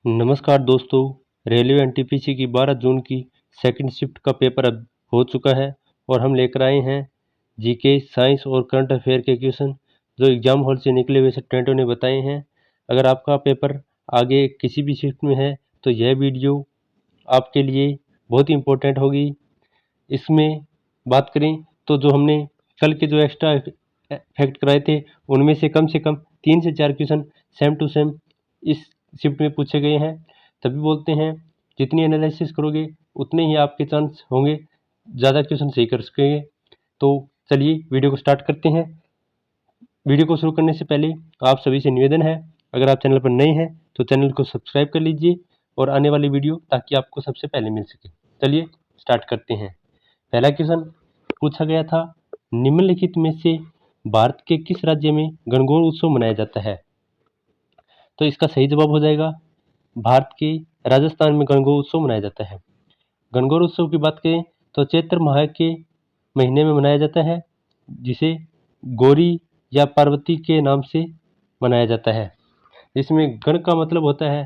नमस्कार दोस्तों। Railway NTPC की 12 जून की सेकंड शिफ्ट का पेपर अब हो चुका है और हम लेकर आए हैं जीके, साइंस और करंट अफेयर के क्वेश्चन जो एग्जाम हॉल से निकले हुए स्टूडेंटों ने बताए हैं। अगर आपका पेपर आगे किसी भी शिफ्ट में है तो यह वीडियो आपके लिए बहुत ही इम्पोर्टेंट होगी। इसमें बात करें तो जो हमने कल के जो एक्स्ट्रा फैक्ट कराए थे उनमें से कम 3 से 4 क्वेश्चन सेम टू सेम इस शिफ्ट में पूछे गए हैं। तभी बोलते हैं जितनी एनालिसिस करोगे उतने ही आपके चांस होंगे ज़्यादा क्वेश्चन सही कर सकेंगे। तो चलिए वीडियो को स्टार्ट करते हैं। वीडियो को शुरू करने से पहले आप सभी से निवेदन है, अगर आप चैनल पर नए हैं तो चैनल को सब्सक्राइब कर लीजिए और आने वाली वीडियो ताकि आपको सबसे पहले मिल सके। चलिए स्टार्ट करते हैं। पहला क्वेश्चन पूछा गया था, निम्नलिखित में से भारत के किस राज्य में गणगौर उत्सव मनाया जाता है? तो इसका सही जवाब हो जाएगा भारत के राजस्थान में गणगौर उत्सव मनाया जाता है। गणगौर उत्सव की बात करें तो चैत्र माह के महीने में मनाया जाता है, जिसे गौरी या पार्वती के नाम से मनाया जाता है। इसमें गण का मतलब होता है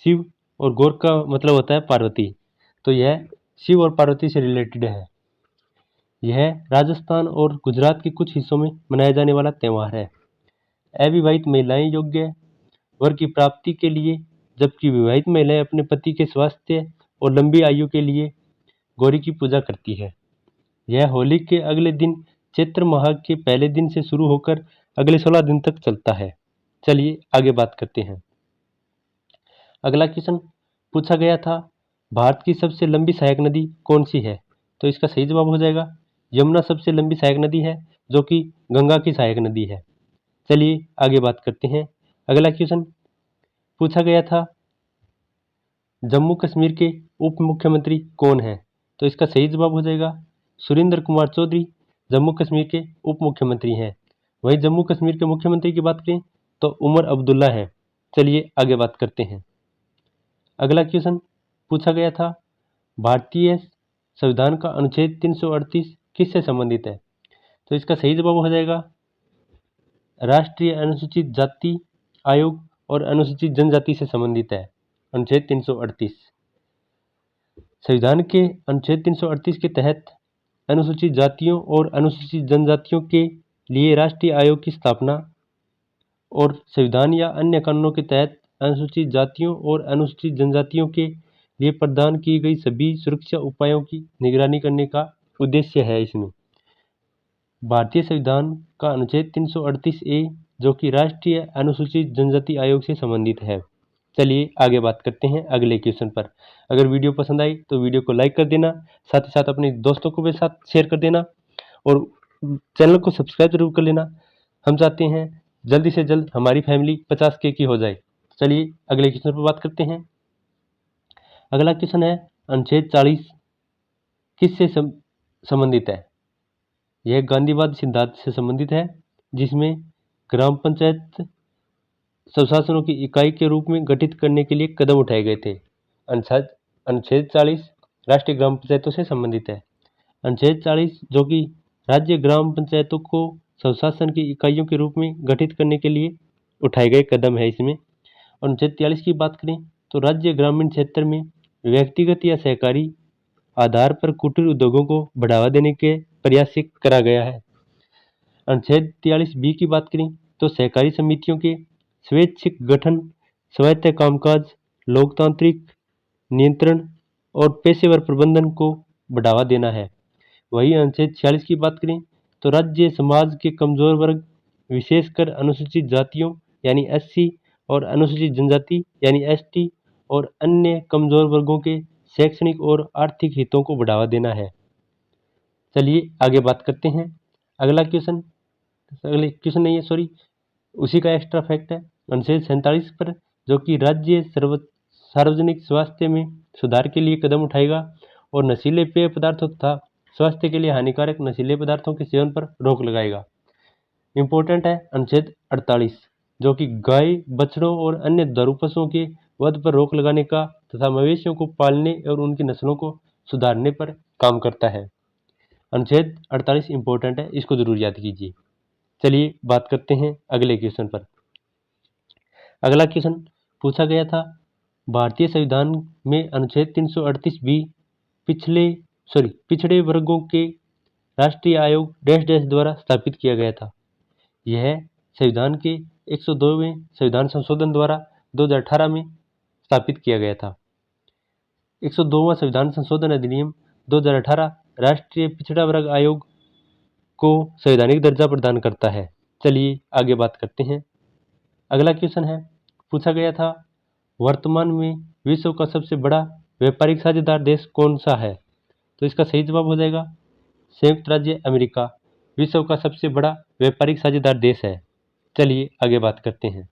शिव और गौर का मतलब होता है पार्वती, तो यह शिव और पार्वती से रिलेटेड है। यह राजस्थान और गुजरात के कुछ हिस्सों में मनाया जाने वाला त्यौहार है। अविवाहित महिलाएं योग्य वर की प्राप्ति के लिए, जबकि विवाहित महिलाएं अपने पति के स्वास्थ्य और लंबी आयु के लिए गौरी की पूजा करती है। यह होली के अगले दिन चैत्र माह के पहले दिन से शुरू होकर अगले 16 दिन तक चलता है। चलिए आगे बात करते हैं। अगला क्वेश्चन पूछा गया था, भारत की सबसे लंबी सहायक नदी कौन सी है? तो इसका सही जवाब हो जाएगा यमुना सबसे लंबी सहायक नदी है, जो कि गंगा की सहायक नदी है। चलिए आगे बात करते हैं। अगला क्वेश्चन पूछा गया था, जम्मू कश्मीर के उप मुख्यमंत्री कौन हैं? तो इसका सही जवाब हो जाएगा सुरेंद्र कुमार चौधरी जम्मू कश्मीर के उप मुख्यमंत्री हैं। वहीं जम्मू कश्मीर के मुख्यमंत्री की बात करें तो उमर अब्दुल्ला है। चलिए आगे बात करते हैं। अगला क्वेश्चन पूछा गया था, भारतीय संविधान का अनुच्छेद 338 किससे संबंधित है? तो इसका सही जवाब हो जाएगा राष्ट्रीय अनुसूचित जाति आयोग और अनुसूचित जनजाति से संबंधित है। अनुच्छेद 338 संविधान के अनुच्छेद 338 के तहत अनुसूचित जातियों और अनुसूचित जनजातियों के लिए राष्ट्रीय आयोग की स्थापना और संविधान या अन्य कानूनों के तहत अनुसूचित जातियों और अनुसूचित जनजातियों के लिए प्रदान की गई सभी सुरक्षा उपायों की निगरानी करने का उद्देश्य है। इसमें भारतीय संविधान का अनुच्छेद 338 ए, जो कि राष्ट्रीय अनुसूचित जनजाति आयोग से संबंधित है। चलिए आगे बात करते हैं अगले क्वेश्चन पर। अगर वीडियो पसंद आई तो वीडियो को लाइक कर देना, साथ ही साथ अपने दोस्तों को भी साथ शेयर कर देना और चैनल को सब्सक्राइब जरूर कर लेना। हम चाहते हैं जल्दी से जल्द हमारी फैमिली 50K की हो जाए। चलिए अगले क्वेश्चन पर बात करते हैं। अगला क्वेश्चन है, अनुच्छेद 40 किससे संबंधित है? यह गांधीवाद सिद्धांत से संबंधित है, जिसमें ग्राम पंचायत स्वशासनों की इकाई के रूप में गठित करने के लिए कदम उठाए गए थे। अनुच्छेद 40 राष्ट्रीय ग्राम पंचायतों से संबंधित है। अनुच्छेद 40 जो कि राज्य ग्राम पंचायतों को स्वशासन की इकाइयों के रूप में गठित करने के लिए उठाए गए कदम है। इसमें अनुच्छेद 43 की बात करें तो राज्य ग्रामीण क्षेत्र में व्यक्तिगत या सहकारी आधार पर कुटीर उद्योगों को बढ़ावा देने के प्रयास से करा गया है। अनुच्छेद 43B की बात करें तो सहकारी समितियों के स्वैच्छिक गठन, स्वायत्त कामकाज, लोकतांत्रिक नियंत्रण और पेशेवर प्रबंधन को बढ़ावा देना है। वहीं अनुच्छेद 46 की बात करें तो राज्य समाज के कमजोर वर्ग, विशेषकर अनुसूचित जातियों यानी SC और अनुसूचित जनजाति यानी ST और अन्य कमजोर वर्गों के शैक्षणिक और आर्थिक हितों को बढ़ावा देना है। चलिए आगे बात करते हैं। अगला क्वेश्चन नहीं है, सॉरी, उसी का एक्स्ट्रा फैक्ट है अनुच्छेद 47 पर, जो कि राज्य सार्वजनिक स्वास्थ्य में सुधार के लिए कदम उठाएगा और नशीले पेय पदार्थों तथा स्वास्थ्य के लिए हानिकारक नशीले पदार्थों के सेवन पर रोक लगाएगा। इम्पोर्टेंट है अनुच्छेद 48, जो कि गाय, बछड़ों और अन्य दुधारू पशुओं के वध पर रोक लगाने का तथा मवेशियों को पालने और उनकी नस्लों को सुधारने पर काम करता है। अनुच्छेद 48 इम्पोर्टेंट है, इसको जरूर याद कीजिए। चलिए बात करते हैं अगले क्वेश्चन पर। अगला क्वेश्चन पूछा गया था भारतीय संविधान में अनुच्छेद 338 बी पिछड़े वर्गों के राष्ट्रीय आयोग डैश डैश द्वारा स्थापित किया गया था। यह संविधान के 102वें संविधान संशोधन द्वारा 2018 में स्थापित किया गया था। 102वां संविधान संशोधन अधिनियम 2018 राष्ट्रीय पिछड़ा वर्ग आयोग को संवैधानिक दर्जा प्रदान करता है। चलिए आगे बात करते हैं। अगला क्वेश्चन है, पूछा गया था वर्तमान में विश्व का सबसे बड़ा व्यापारिक साझेदार देश कौन सा है? तो इसका सही जवाब हो जाएगा संयुक्त राज्य अमेरिका विश्व का सबसे बड़ा व्यापारिक साझेदार देश है। चलिए आगे बात करते हैं।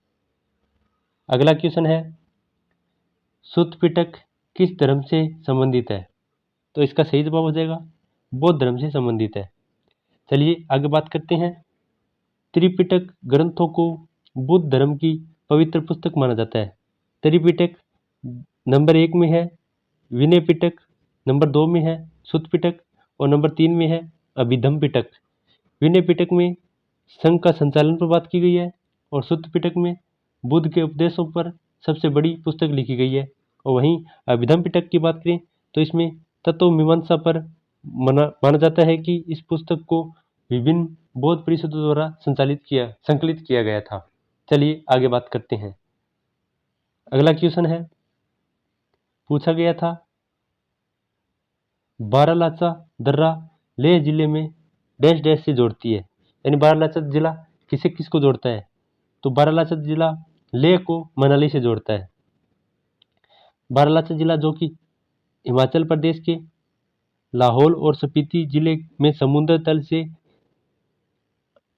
अगला क्वेश्चन है, सुत्त पिटक किस धर्म से संबंधित है? तो इसका सही जवाब हो जाएगा बौद्ध धर्म से संबंधित है। चलिए आगे बात करते हैं। त्रिपिटक ग्रंथों को बुद्ध धर्म की पवित्र पुस्तक माना जाता है। त्रिपिटक नंबर 1 में है विनय पिटक, नंबर 2 में है सुत्त पिटक और नंबर 3 में है अभिधम्म पिटक। विनय पिटक में संघ का संचालन पर बात की गई है और सुत्त पिटक में बुद्ध के उपदेशों पर सबसे बड़ी पुस्तक लिखी गई है। और वहीं अभिधम्म पिटक की बात करें तो इसमें तत्व मीमांसा पर माना जाता है कि इस पुस्तक को विभिन्न बौद्ध परिषदों द्वारा संकलित किया गया था। चलिए आगे बात करते हैं। अगला क्वेश्चन है, पूछा गया था बारालाचा दर्रा लेह जिले में डैश डैश से जोड़ती है, यानी बारालाचा जिला किसे किसको जोड़ता है? तो बारालाचा जिला लेह को मनाली से जोड़ता है। बारालाचा जिला जो कि हिमाचल प्रदेश के लाहौल और स्पीति जिले में समुद्र तल से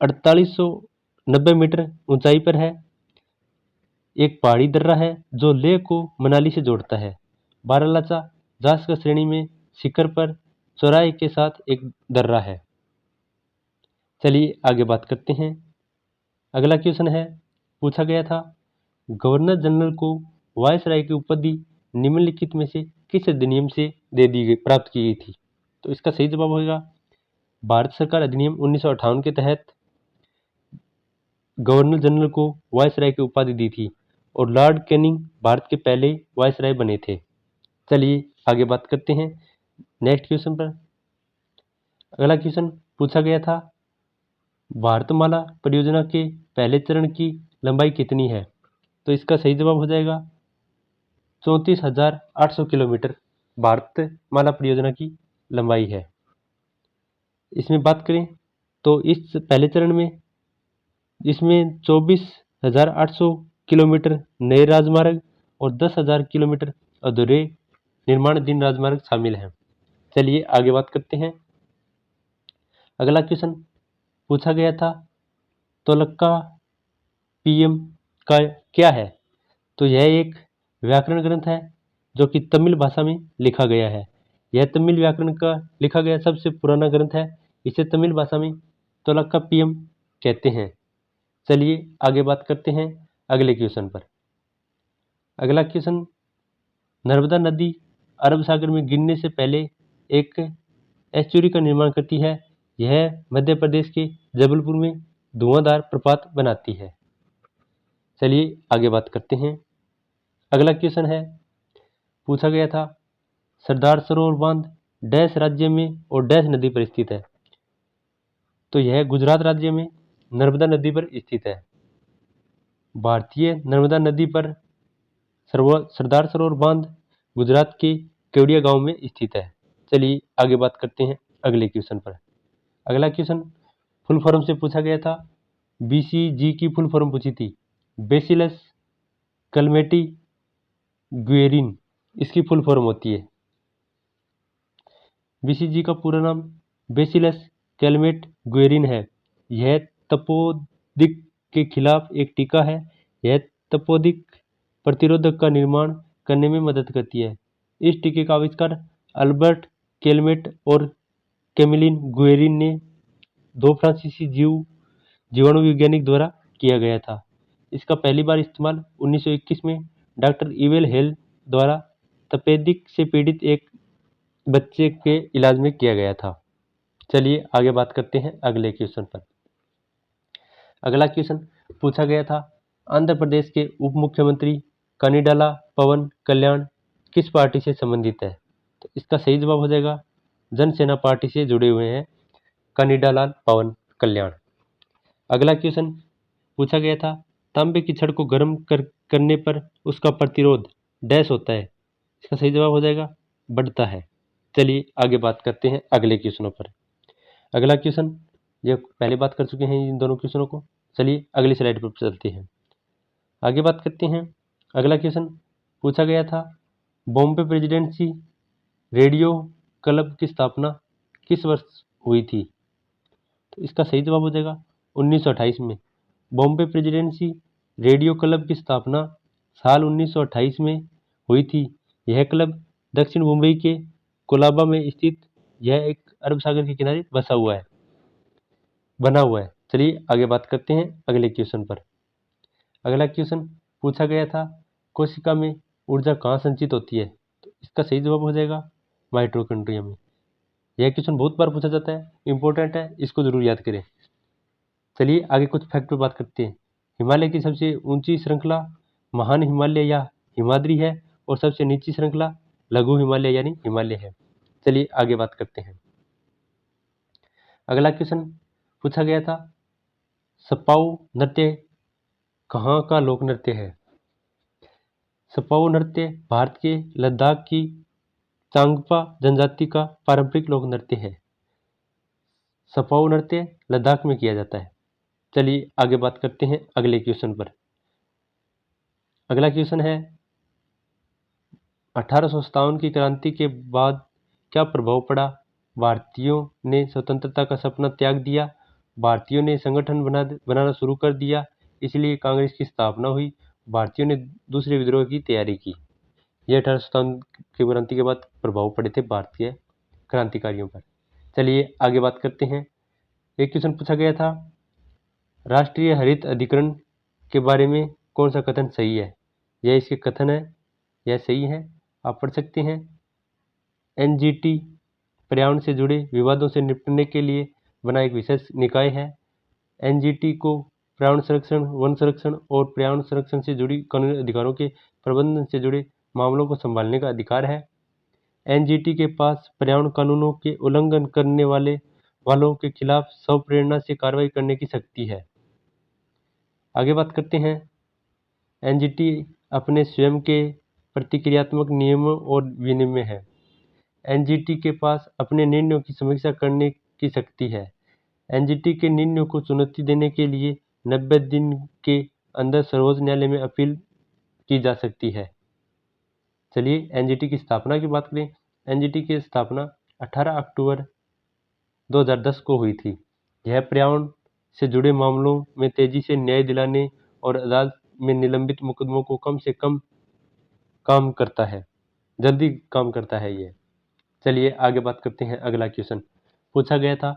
4890 मीटर ऊंचाई पर है, एक पहाड़ी दर्रा है जो लेह को मनाली से जोड़ता है। बारालाचा जास्कर श्रेणी में शिखर पर चौराहे के साथ एक दर्रा है। चलिए आगे बात करते हैं। अगला क्वेश्चन है, पूछा गया था गवर्नर जनरल को वायसराय की उपाधि निम्नलिखित में से किस अधिनियम से प्राप्त की गई थी? तो इसका सही जवाब होगा भारत सरकार अधिनियम 1958 के तहत गवर्नर जनरल को वायसराय की उपाधि दी थी और लॉर्ड कैनिंग भारत के पहले वायसराय बने थे। चलिए आगे बात करते हैं नेक्स्ट क्वेश्चन पर। अगला क्वेश्चन पूछा गया था भारतमाला परियोजना के पहले चरण की लंबाई कितनी है? तो इसका सही जवाब हो जाएगा 34,800 किलोमीटर भारतमाला परियोजना की लंबाई है। इसमें बात करें तो इस पहले चरण में इसमें 24,800 किलोमीटर नए राजमार्ग और 10,000 किलोमीटर अधूरे निर्माणाधीन राजमार्ग शामिल हैं। चलिए आगे बात करते हैं। अगला क्वेश्चन पूछा गया था तोल्काप्पियम का क्या है? तो यह एक व्याकरण ग्रंथ है जो कि तमिल भाषा में लिखा गया है। यह तमिल व्याकरण का लिखा गया सबसे पुराना ग्रंथ है। इसे तमिल भाषा में तोल्काप्पियम कहते हैं। चलिए आगे बात करते हैं अगले क्वेश्चन पर। अगला क्वेश्चन, नर्मदा नदी अरब सागर में गिरने से पहले एक एस्चुरी का निर्माण करती है। यह मध्य प्रदेश के जबलपुर में धुआंधार प्रपात बनाती है। चलिए आगे बात करते हैं। अगला क्वेश्चन है, पूछा गया था सरदार सरोवर बांध डैश राज्य में और डैश नदी पर स्थित है? तो यह गुजरात राज्य में नर्मदा नदी पर स्थित है। भारतीय नर्मदा नदी पर सरदार सरोवर बांध गुजरात के केवड़िया गांव में स्थित है। चलिए आगे बात करते हैं अगले क्वेश्चन पर। अगला क्वेश्चन फुल फॉर्म से पूछा गया था। बीसीजी की फुल फॉर्म पूछी थी, बेसिलस कलमेटी ग्वेरिन, इसकी फुल फॉर्म होती है। बीसीजी का पूरा नाम बेसिलस कैलमेट ग्वेरिन है। यह तपोदिक के खिलाफ एक टीका है। यह तपोदिक प्रतिरोधक का निर्माण करने में मदद करती है। इस टीके का आविष्कार अल्बर्ट कैलमेट और कैमिलिन ग्वेरिन ने 2 फ्रांसीसी जीवाणु वैज्ञानिक द्वारा किया गया था। इसका पहली बार इस्तेमाल 1921 में डॉक्टर इवेल हेल द्वारा तपेदिक से पीड़ित एक बच्चे के इलाज में किया गया था। चलिए आगे बात करते हैं अगले क्वेश्चन पर। अगला क्वेश्चन पूछा गया था आंध्र प्रदेश के उप मुख्यमंत्री कनिडाला पवन कल्याण किस पार्टी से संबंधित है? तो इसका सही जवाब हो जाएगा जनसेना पार्टी से जुड़े हुए हैं कनिडालाल पवन कल्याण। अगला क्वेश्चन पूछा गया था, तांबे की छड़ को गर्म करने पर उसका प्रतिरोध डैश होता है। इसका सही जवाब हो जाएगा बढ़ता है। चलिए आगे बात करते हैं अगले क्वेश्चनों पर। अगला क्वेश्चन, ये पहले बात कर चुके हैं इन दोनों क्वेश्चनों को। चलिए अगली स्लाइड पर चलते हैं, आगे बात करते हैं। अगला क्वेश्चन पूछा गया था, बॉम्बे प्रेसिडेंसी रेडियो क्लब की स्थापना किस वर्ष हुई थी? तो इसका सही जवाब हो जाएगा 1928 में। बॉम्बे प्रेसिडेंसी रेडियो क्लब की स्थापना साल 1928 में हुई थी। यह क्लब दक्षिण मुंबई के कोलाबा में स्थित यह एक अरब सागर के किनारे बना हुआ है। चलिए आगे बात करते हैं अगले क्वेश्चन पर। अगला क्वेश्चन पूछा गया था, कोशिका में ऊर्जा कहाँ संचित होती है? तो इसका सही जवाब हो जाएगा माइटोकॉन्ड्रिया में। यह क्वेश्चन बहुत बार पूछा जाता है, इंपॉर्टेंट है, इसको जरूर याद करें। चलिए आगे कुछ फैक्ट पर बात करते हैं। हिमालय की सबसे ऊंची श्रृंखला महान हिमालय या हिमाद्री है और सबसे निचली श्रृंखला लघु हिमालय यानी हिमालय है। चलिए आगे बात करते हैं। अगला क्वेश्चन पूछा गया था, सपाऊ नृत्य कहाँ का लोक नृत्य है? सपाऊ नृत्य भारत के लद्दाख की चांगपा जनजाति का पारंपरिक लोक नृत्य है। सपाऊ नृत्य लद्दाख में किया जाता है। चलिए आगे बात करते हैं अगले क्वेश्चन पर। अगला क्वेश्चन है, 1857 की क्रांति के बाद क्या प्रभाव पड़ा? भारतीयों ने स्वतंत्रता का सपना त्याग दिया, भारतीयों ने संगठन बनाना शुरू कर दिया, इसलिए कांग्रेस की स्थापना हुई, भारतीयों ने दूसरे विद्रोह की तैयारी की। यह 1857 की क्रांति के बाद प्रभाव पड़े थे भारतीय क्रांतिकारियों पर। चलिए आगे बात करते हैं। एक क्वेश्चन पूछा गया था, राष्ट्रीय हरित अधिकरण के बारे में कौन सा कथन सही है? यह इसके कथन है, यह सही है, आप पढ़ सकते हैं। एनजीटी पर्यावरण से जुड़े विवादों से निपटने के लिए बना एक विशेष निकाय है। एनजीटी को पर्यावरण संरक्षण, वन संरक्षण और पर्यावरण संरक्षण से जुड़ी कानूनी अधिकारों के प्रबंधन से जुड़े मामलों को संभालने का अधिकार है। एनजीटी के पास पर्यावरण कानूनों के उल्लंघन करने वालों के खिलाफ स्वप्रेरणा से कार्रवाई करने की शक्ति है। आगे बात करते हैं। एनजीटी अपने स्वयं के प्रतिक्रियात्मक नियमों और विनियम है। एनजीटी के पास अपने निर्णयों की समीक्षा करने की शक्ति है। एनजीटी के निर्णयों को चुनौती देने के लिए 90 दिन के अंदर सर्वोच्च न्यायालय में अपील की जा सकती है। चलिए एनजीटी की स्थापना की बात करें। एनजीटी की स्थापना 18 अक्टूबर 2010 को हुई थी। यह पर्यावरण से जुड़े मामलों में तेजी से न्याय दिलाने और अदालत में निलंबित मुकदमों को कम से कम जल्दी काम करता है ये। चलिए आगे बात करते हैं। अगला क्वेश्चन पूछा गया था,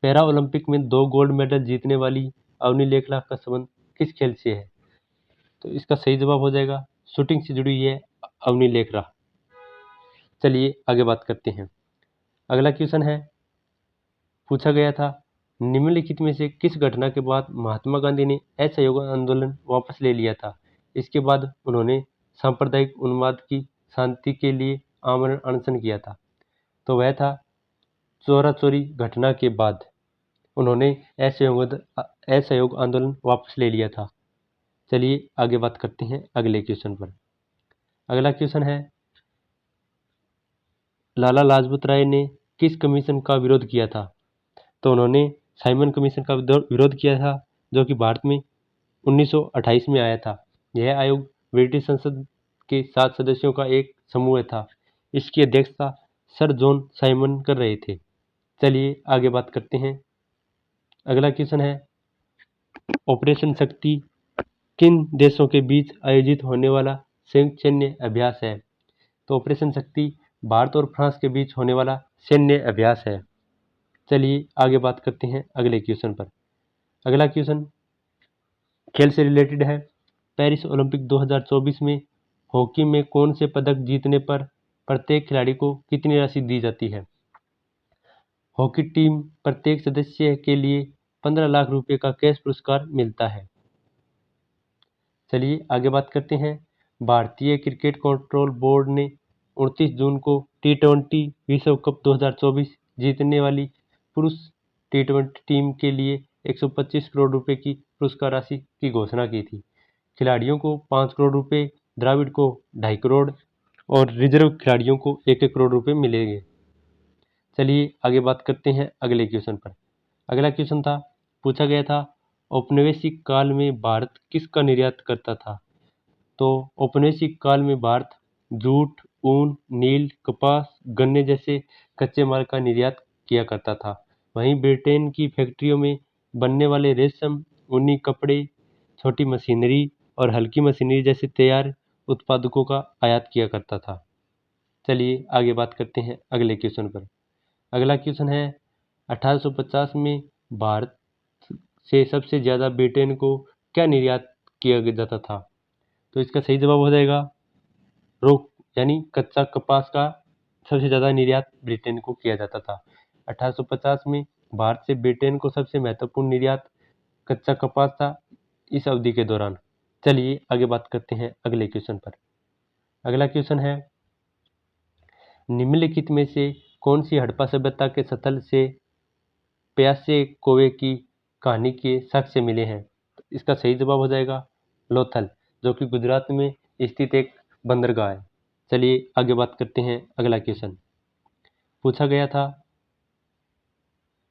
पैरा ओलंपिक में 2 गोल्ड मेडल जीतने वाली अवनी लेखला का संबंध किस खेल से है? तो इसका सही जवाब हो जाएगा शूटिंग से जुड़ी है अवनी लेखरा। चलिए आगे बात करते हैं। अगला क्वेश्चन है, पूछा गया था, निम्नलिखित में से किस घटना के बाद महात्मा गांधी ने असहयोग आंदोलन वापस ले लिया था? इसके बाद उन्होंने सांप्रदायिक उन्माद की शांति के लिए आमरण अनशन किया था। तो वह था चौरा चौरी घटना के बाद उन्होंने असहयोग आंदोलन वापस ले लिया था। चलिए आगे बात करते हैं अगले क्वेश्चन पर। अगला क्वेश्चन है, लाला लाजपत राय ने किस कमीशन का विरोध किया था? तो उन्होंने साइमन कमीशन का विरोध किया था, जो कि भारत में 1928 में आया था। यह आयोग ब्रिटिश संसद के 7 सदस्यों का एक समूह था। इसकी अध्यक्षता सर जॉन साइमन कर रहे थे। चलिए आगे बात करते हैं। अगला क्वेश्चन है, ऑपरेशन शक्ति किन देशों के बीच आयोजित होने वाला संयुक्त सैन्य अभ्यास है? तो ऑपरेशन शक्ति भारत और फ्रांस के बीच होने वाला सैन्य अभ्यास है। चलिए आगे बात करते हैं अगले क्वेश्चन पर। अगला क्वेश्चन खेल से रिलेटेड है। पेरिस ओलंपिक 2024 में हॉकी में कौन से पदक जीतने पर प्रत्येक खिलाड़ी को कितनी राशि दी जाती है? हॉकी टीम प्रत्येक सदस्य के लिए 15 लाख रुपए का कैश पुरस्कार मिलता है। चलिए आगे बात करते हैं। भारतीय क्रिकेट कंट्रोल बोर्ड ने 29 जून को T20 विश्व कप 2024 जीतने वाली पुरुष T20 टीम के लिए 125 करोड़ रुपए की पुरस्कार राशि की घोषणा की थी। खिलाड़ियों को 5 करोड़ रुपए, द्रविड़ को 2.5 करोड़ और रिजर्व खिलाड़ियों को 1-1 करोड़ रुपए मिलेंगे। चलिए आगे बात करते हैं अगले क्वेश्चन पर। अगला क्वेश्चन था, पूछा गया था औपनिवेशिक काल में भारत किसका निर्यात करता था? तो औपनिवेशिक काल में भारत जूट, ऊन, नील, कपास, गन्ने जैसे कच्चे माल का निर्यात किया करता था। वहीं ब्रिटेन की फैक्ट्रियों में बनने वाले रेशम, ऊनी कपड़े, छोटी मशीनरी और हल्की मशीनरी जैसे तैयार उत्पादकों का आयात किया करता था। चलिए आगे बात करते हैं अगले क्वेश्चन पर। अगला क्वेश्चन है, 1850 में भारत से सबसे ज़्यादा ब्रिटेन को क्या निर्यात किया जाता था? तो इसका सही जवाब हो जाएगा रोक, यानी कच्चा कपास का सबसे ज़्यादा निर्यात ब्रिटेन को किया जाता था। 1850 में भारत से ब्रिटेन को सबसे महत्वपूर्ण निर्यात कच्चा कपास था इस अवधि के दौरान। चलिए आगे बात करते हैं अगले क्वेश्चन पर। अगला क्वेश्चन है, निम्नलिखित में से कौन सी हड़प्पा सभ्यता के स्थल से प्यासे कौवे की कहानी के साक्ष्य मिले हैं? तो इसका सही जवाब हो जाएगा लोथल, जो कि गुजरात में स्थित एक बंदरगाह है। चलिए आगे बात करते हैं अगला क्वेश्चन। पूछा गया था,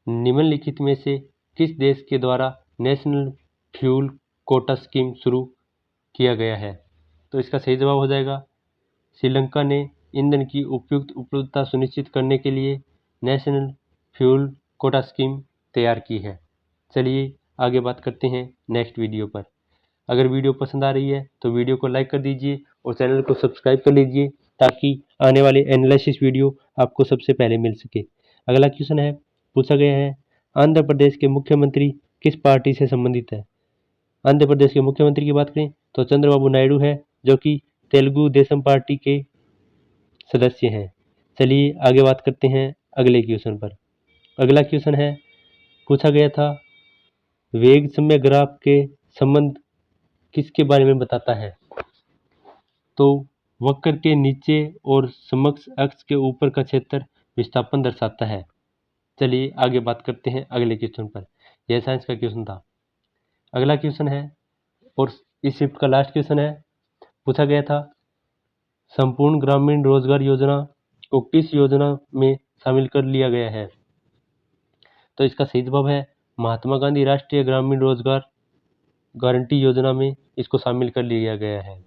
निम्नलिखित में से किस देश के द्वारा नेशनल फ्यूल कोटा स्कीम शुरू किया गया है? तो इसका सही जवाब हो जाएगा श्रीलंका ने ईंधन की उपयुक्त उपलब्धता सुनिश्चित करने के लिए नेशनल फ्यूल कोटा स्कीम तैयार की है। चलिए आगे बात करते हैं नेक्स्ट वीडियो पर। अगर वीडियो पसंद आ रही है तो वीडियो को लाइक कर दीजिए और चैनल को सब्सक्राइब कर लीजिए ताकि आने वाले एनालिसिस वीडियो आपको सबसे पहले मिल सके। अगला क्वेश्चन है, पूछा गया है, आंध्र प्रदेश के मुख्यमंत्री किस पार्टी से संबंधित है? आंध्र प्रदेश के मुख्यमंत्री की बात करें तो चंद्रबाबू नायडू है, जो कि तेलुगु देशम पार्टी के सदस्य हैं। चलिए आगे बात करते हैं अगले क्वेश्चन पर। अगला क्वेश्चन है, पूछा गया था, वेग समय ग्राफ के संबंध किसके बारे में बताता है? तो वक्र के नीचे और समक्ष अक्ष के ऊपर का क्षेत्र विस्थापन दर्शाता है। चलिए आगे बात करते हैं अगले क्वेश्चन पर। यह साइंस का क्वेश्चन था। अगला क्वेश्चन है और इस शिफ्ट का लास्ट क्वेश्चन है, पूछा गया था, संपूर्ण ग्रामीण रोजगार योजना को किस योजना में शामिल कर लिया गया है? तो इसका सही जवाब है महात्मा गांधी राष्ट्रीय ग्रामीण रोजगार गारंटी योजना में इसको शामिल कर लिया गया है।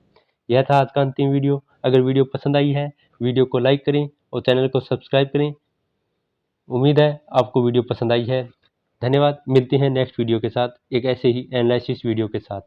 यह था आज का अंतिम वीडियो। अगर वीडियो पसंद आई है, वीडियो को लाइक करें और चैनल को सब्सक्राइब करें। उम्मीद है आपको वीडियो पसंद आई है। धन्यवाद। मिलते हैं नेक्स्ट वीडियो के साथ, एक ऐसे ही एनालिसिस वीडियो के साथ।